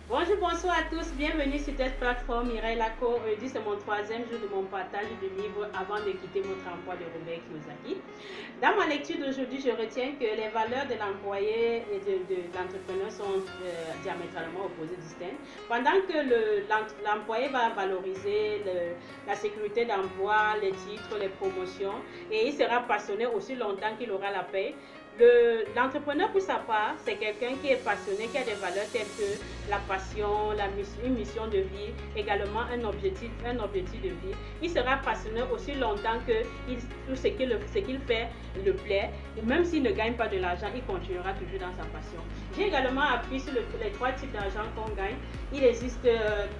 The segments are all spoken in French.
Bonjour, bonsoir à tous, bienvenue sur cette plateforme Mireille Laco. Aujourd'hui, c'est mon troisième jour de mon partage de livres avant de quitter votre emploi de Robert Kiyosaki. Dans ma lecture d'aujourd'hui, je retiens que les valeurs de l'employé et de l'entrepreneur sont diamétralement opposées, distinctes. Pendant que l'employé va valoriser la sécurité d'emploi, les titres, les promotions, et il sera passionné aussi longtemps qu'il aura la paix. L'entrepreneur, pour sa part, c'est quelqu'un qui est passionné, qui a des valeurs telles que la passion, une mission de vie, également un objectif de vie. Il sera passionné aussi longtemps que tout ce qu'il fait le plaît. Et même s'il ne gagne pas de l'argent, il continuera toujours dans sa passion. J'ai également appris sur les trois types d'argent qu'on gagne. Il existe,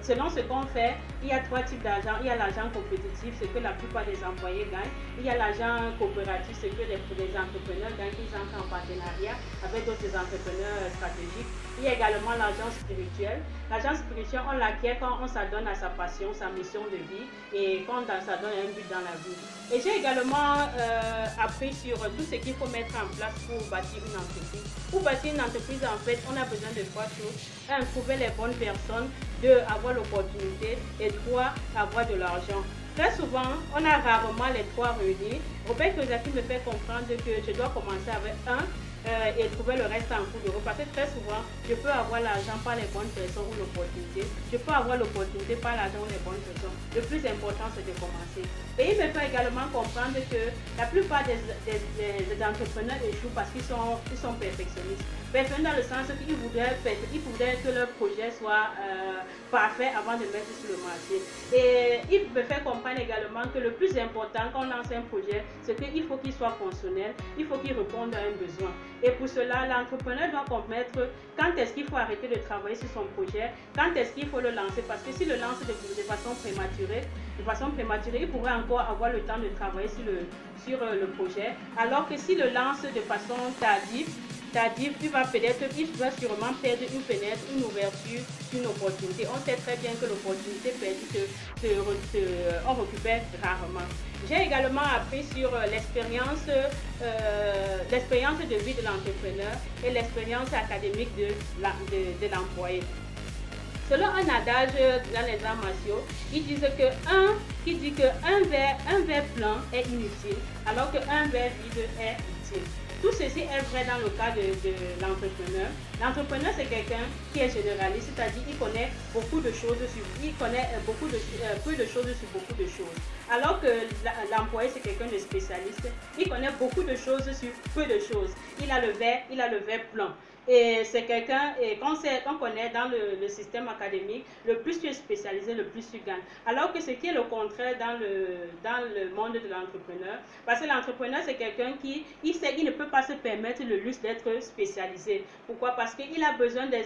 selon ce qu'on fait, il y a trois types d'argent. Il y a l'argent compétitif, ce que la plupart des employés gagnent. Il y a l'argent coopératif, ce que les entrepreneurs gagnent. Ils entrent en partenariat avec d'autres entrepreneurs stratégiques. Il y a également l'argent spirituel. L'argent spirituel, on l'acquiert quand on s'adonne à sa passion, sa mission de vie et quand on s'adonne à un but dans la vie. Et j'ai également appris sur tout ce qu'il faut mettre en place pour bâtir une entreprise. Pour bâtir une entreprise, en fait, on a besoin de trois choses. Un, trouver les bonnes personnes. Deux, avoir l'opportunité. Et trois, avoir de l'argent. Très souvent, on a rarement les trois réunis. Robert Kiyosaki me fait comprendre que je dois commencer avec un et trouver le reste en cours de route. Parce que très souvent, je peux avoir l'argent par les bonnes personnes ou l'opportunité. Je peux avoir l'opportunité par l'argent ou les bonnes personnes. Le plus important, c'est de commencer. Et il me fait également comprendre que la plupart des entrepreneurs échouent parce qu'ils sont perfectionnistes. Perfectionnistes dans le sens qu'ils voudraient que leur projet soit parfait avant de mettre sur le marché. Et il me fait comprendre également que le plus important quand on lance un projet, c'est qu'il faut qu'il soit fonctionnel, il faut qu'il réponde à un besoin. Et pour cela, l'entrepreneur doit comprendre quand est-ce qu'il faut arrêter de travailler sur son projet, quand est-ce qu'il faut le lancer. Parce que s'il le lance de façon prématurée, il pourrait encore avoir le temps de travailler sur le projet. Alors que s'il le lance de façon tardive, il va sûrement perdre une fenêtre, une ouverture, une opportunité. On sait très bien que l'opportunité perdue on récupère rarement. J'ai également appris sur l'expérience de vie de l'entrepreneur et l'expérience académique de l'employé. Selon un adage dans les arts martiaux, ils disent qu'un verre plein est inutile, alors qu'un verre vide est utile. Tout ceci est vrai dans le cas de l'entrepreneur. L'entrepreneur, c'est quelqu'un qui est généraliste, c'est-à-dire qu'il connaît beaucoup de choses peu de choses sur beaucoup de choses. Alors que l'employé, c'est quelqu'un de spécialiste, il connaît beaucoup de choses sur peu de choses. Il a le verre plein. Et c'est quelqu'un, et qu'on connaît dans le système académique, le plus tu es spécialisé, le plus tu gagnes. Alors que ce qui est le contraire dans le monde de l'entrepreneur, parce que l'entrepreneur, c'est quelqu'un qui sait qu'il ne peut pas se permettre le luxe d'être spécialisé. Pourquoi? Parce qu'il a besoin de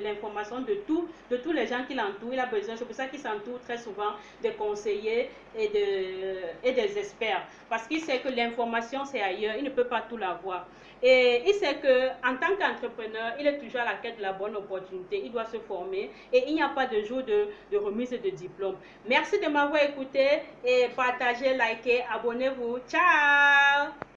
l'information de tous les gens qui l'entourent. C'est pour ça qu'il s'entoure très souvent des conseillers et des experts. Parce qu'il sait que l'information, c'est ailleurs, il ne peut pas tout l'avoir. Et il sait qu'en tant qu'entrepreneur, il est toujours à la quête de la bonne opportunité. Il doit se former et il n'y a pas de jour de remise de diplôme. Merci de m'avoir écouté et partagez, likez, abonnez-vous. Ciao!